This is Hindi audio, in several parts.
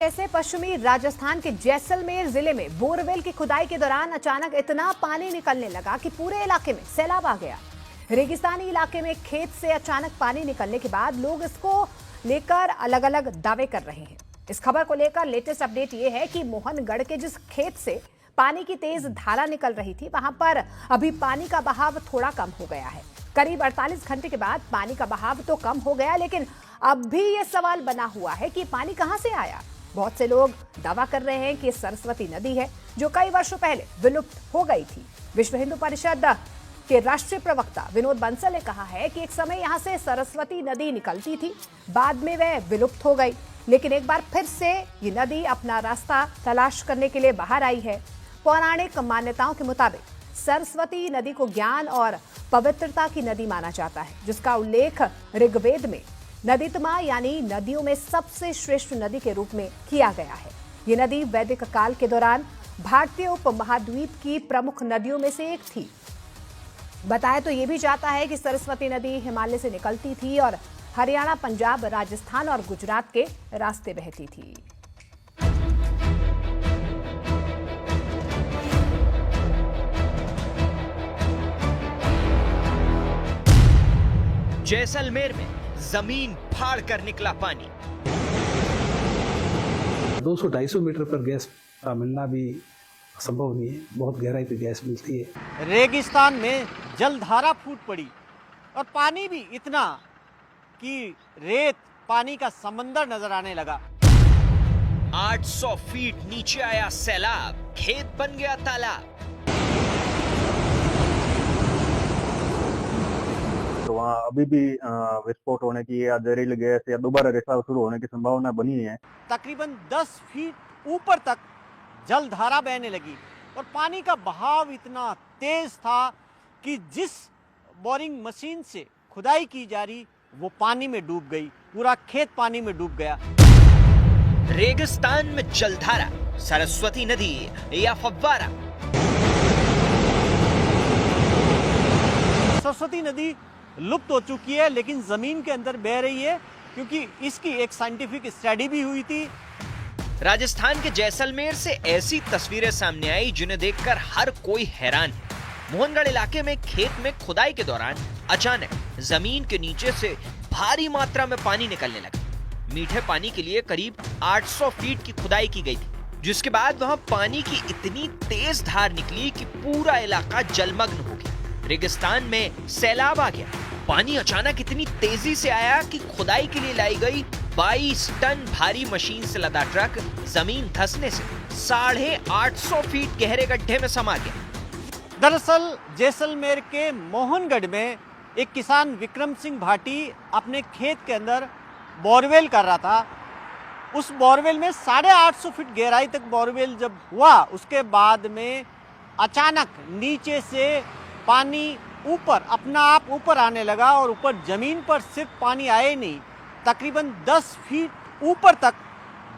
ऐसे पश्चिमी राजस्थान के जैसलमेर जिले में बोरवेल की खुदाई के दौरान अचानक इतना पानी निकलने लगा कि पूरे इलाके में सैलाब आ गया। रेगिस्तानी इलाके में खेत से अचानक पानी निकलने के बाद लोग इसको लेकर अलग अलग दावे कर रहे हैं। इस खबर को लेकर लेटेस्ट अपडेट ये है कि मोहनगढ़ के जिस खेत से पानी की तेज धारा निकल रही थी वहां पर अभी पानी का बहाव थोड़ा कम हो गया है। करीब 48 घंटे के बाद पानी का बहाव तो कम हो गया, लेकिन अब भी ये सवाल बना हुआ है कि पानी कहां से आया। बहुत से लोग दावा कर रहे हैं कि सरस्वती नदी है जो कई वर्षों पहले विलुप्त हो गई थी। विश्व हिंदू परिषद के राष्ट्रीय प्रवक्ता विनोद बंसल ने कहा है कि एक समय यहां से सरस्वती नदी निकलती थी, बाद में वह विलुप्त हो गई, लेकिन एक बार फिर से ये नदी अपना रास्ता तलाश करने के लिए बाहर आई है। पौराणिक मान्यताओं के मुताबिक सरस्वती नदी को ज्ञान और पवित्रता की नदी माना जाता है, जिसका उल्लेख ऋग्वेद में नदीतमा यानी नदियों में सबसे श्रेष्ठ नदी के रूप में किया गया है। ये नदी वैदिक काल के दौरान भारतीय उपमहाद्वीप की प्रमुख नदियों में से एक थी। बताया तो ये भी जाता है कि सरस्वती नदी हिमालय से निकलती थी और हरियाणा, पंजाब, राजस्थान और गुजरात के रास्ते बहती थी। जैसलमेर में जमीन फाड़ कर निकला पानी। 200-250 मीटर पर गैस का मिलना भी संभव नहीं है। बहुत गहराई पे गैस मिलती है। रेगिस्तान में जलधारा फूट पड़ी और पानी भी इतना कि रेत पानी का समंदर नजर आने लगा। 800 फीट नीचे आया सैलाब, खेत बन गया तालाब। तो वहाँ अभी भी विस्फोट होने की या जहरीली गैस या दोबारा रिसाव शुरू होने की संभावना बनी है। तकरीबन 10 फीट ऊपर तक जलधारा बहने लगी और पानी का बहाव इतना तेज था कि जिस बोरिंग मशीन से खुदाई की जा रही वो पानी में डूब गई। पूरा खेत पानी में डूब गया। रेगिस्तान में जलधारा, सरस्वती नदी या फव्वारा। सरस्वती नदी लुप्त हो चुकी है, लेकिन जमीन के अंदर बह रही है क्योंकि इसकी एक साइंटिफिक स्टडी भी हुई थी। राजस्थान के जैसलमेर से ऐसी तस्वीरें सामने आई जिन्हें देखकर हर कोई हैरान है। मोहनगढ़ इलाके में खेत में खुदाई के दौरान अचानक जमीन के नीचे से भारी मात्रा में पानी निकलने लगा। मीठे पानी के लिए करीब 800 फीट की खुदाई की गई थी, जिसके बाद वहां पानी की इतनी तेज धार निकली कि पूरा इलाका जलमग्न हो गया। रेगिस्तान में सैलाब आ गया। पानी अचानक इतनी तेजी से आया कि खुदाई के लिए लाई गई 22 टन भारी मशीन से लदा ट्रक जमीन धंसने से 850 फीट गहरे गड्ढे में समा गया। दरअसल जैसलमेर के मोहनगढ़ में एक किसान विक्रम सिंह भाटी अपने खेत के अंदर बोरवेल कर रहा था। उस बोरवेल में 850 फीट गहराई तक बोरवेल जब हुआ, उसके बाद में अचानक नीचे से पानी ऊपर अपना आप ऊपर आने लगा और ऊपर जमीन पर सिर्फ पानी आए नहीं, तकरीबन 10 फीट ऊपर तक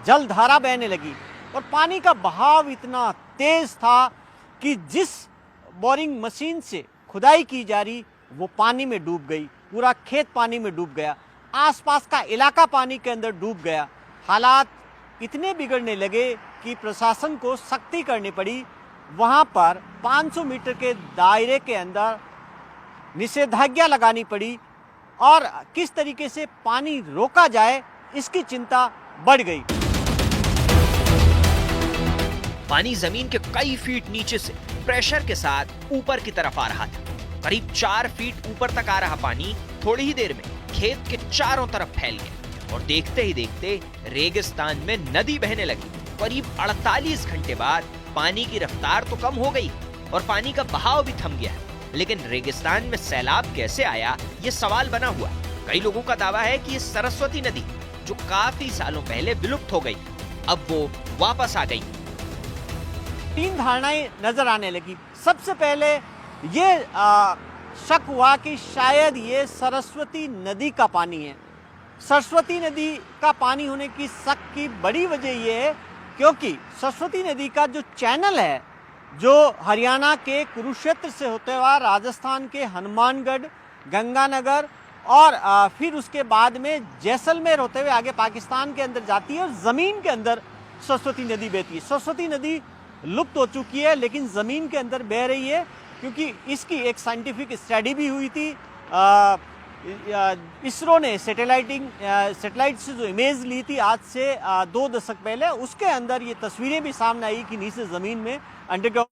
जलधारा बहने लगी और पानी का बहाव इतना तेज था कि जिस बोरिंग मशीन से खुदाई की जा रही वो पानी में डूब गई। पूरा खेत पानी में डूब गया। आसपास का इलाका पानी के अंदर डूब गया। हालात इतने बिगड़ने लगे कि प्रशासन को सख्ती करनी पड़ी। वहां पर 500 मीटर के दायरे के अंदर निषेधाज्ञा लगानी पड़ी और किस तरीके से पानी रोका जाए इसकी चिंता बढ़ गई। पानी जमीन के कई फीट नीचे से प्रेशर के साथ ऊपर की तरफ आ रहा था। करीब 4 फीट ऊपर तक आ रहा पानी थोड़ी ही देर में खेत के चारों तरफ फैल गया और देखते ही देखते रेगिस्तान में नदी बहने लगी। करीब 48 घंटे बाद पानी की रफ्तार तो कम हो गई और पानी का बहाव भी थम गया, लेकिन रेगिस्तान में सैलाब कैसे आया ये सवाल बना हुआ। कई लोगों का दावा है कि ये सरस्वती नदी जो काफी सालों पहले विलुप्त हो गई, अब वो वापस आ गई। 3 धारणाएं नजर आने लगी। सबसे पहले ये शक हुआ कि शायद ये सरस्वती नदी का पानी है। सरस्वती नदी का पानी होने की शक की बड़ी वजह यह है क्योंकि सरस्वती नदी का जो चैनल है, जो हरियाणा के कुरुक्षेत्र से होते हुआ राजस्थान के हनुमानगढ़, गंगानगर और फिर उसके बाद में जैसलमेर होते हुए आगे पाकिस्तान के अंदर जाती है और ज़मीन के अंदर सरस्वती नदी बहती है। सरस्वती नदी लुप्त हो चुकी है लेकिन ज़मीन के अंदर बह रही है, क्योंकि इसकी एक साइंटिफिक स्टडी भी हुई थी। इसरो ने सैटेलाइट से जो इमेज ली थी आज से 2 दशक पहले, उसके अंदर ये तस्वीरें भी सामने आई कि नीचे ज़मीन में अंडरग्राउंड